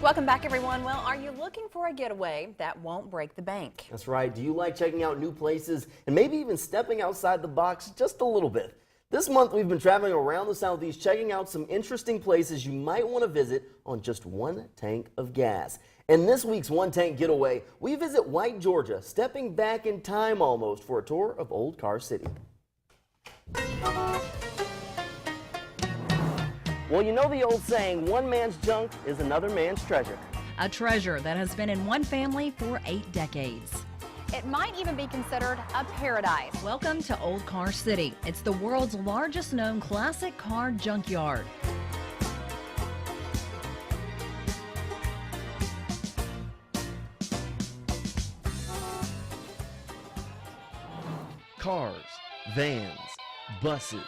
Welcome back, everyone. Well, are you looking for a getaway that won't break the bank? That's right. Do you like checking out new places and maybe even stepping outside the box just a little bit? This month, we've been traveling around the Southeast checking out some interesting places you might want to visit on just one tank of gas. In this week's One Tank Getaway, we visit White, Georgia, stepping back in time almost for a tour of Old Car City. Well, you know the old saying, one man's junk is another man's treasure. A treasure that has been in one family for 8 decades. It might even be considered a paradise. Welcome to Old Car City. It's the world's largest known classic car junkyard. Cars, vans, buses,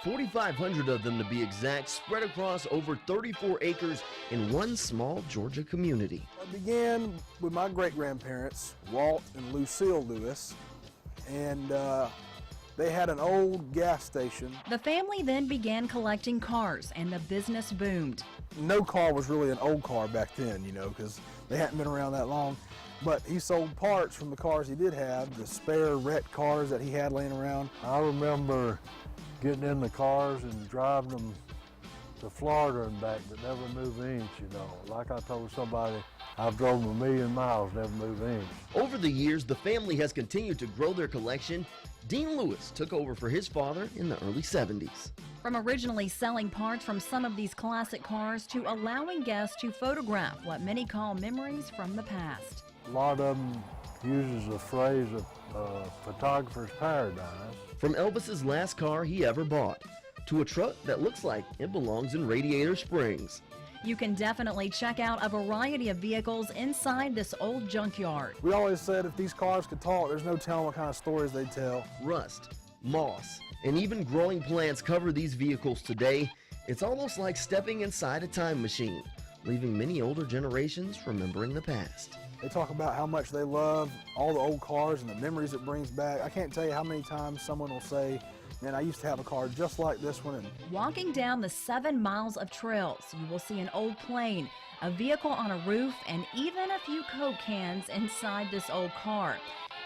4,500 of them to be exact, spread across over 34 acres in one small Georgia community. It began with my great-grandparents, Walt and Lucille Lewis, and they had an old gas station. The family then began collecting cars and the business boomed. No car was really an old car back then, you know, because they hadn't been around that long. But he sold parts from the cars he did have, the spare wrecked cars that he had laying around. I remember getting in the cars and driving them to Florida and back, but never moved an inch, you know. Like I told somebody, I've drove 1,000,000 miles, never moved an inch. Over the years, the family has continued to grow their collection. Dean Lewis took over for his father in the early 70s. From originally selling parts from some of these classic cars to allowing guests to photograph what many call memories from the past. A lot of them uses the phrase of photographer's paradise. From Elvis's last car he ever bought to a truck that looks like it belongs in Radiator Springs. You can definitely check out a variety of vehicles inside this old junkyard. We always said if these cars could talk, there's no telling what kind of stories they'd tell. Rust, moss, and even growing plants cover these vehicles today. It's almost like stepping inside a time machine, leaving many older generations remembering the past. They talk about how much they love all the old cars and the memories it brings back. I can't tell you how many times someone will say, man, I used to have a car just like this one. And walking down the 7 miles of trails, you will see an old plane, a vehicle on a roof, and even a few Coke cans inside this old car.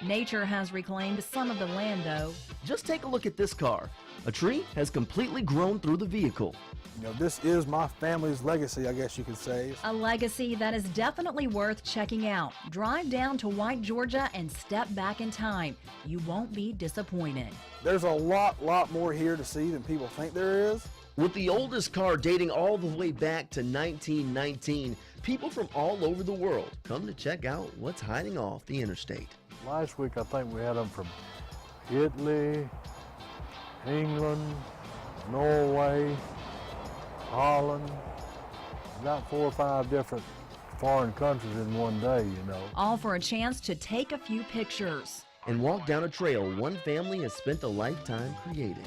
Nature has reclaimed some of the land, though. Just take a look at this car. A tree has completely grown through the vehicle. you know, this is my family's legacy, I guess you could say. A legacy that is definitely worth checking out. Drive down to White, Georgia and step back in time. You won't be disappointed. There's a lot more here to see than people think there is. With the oldest car dating all the way back to 1919, people from all over the world come to check out what's hiding off the interstate. Last week I think we had them from Italy, England, Norway, Holland, about 4 or 5 different foreign countries in one day, you know. All for a chance to take a few pictures. And walk down a trail one family has spent a lifetime creating.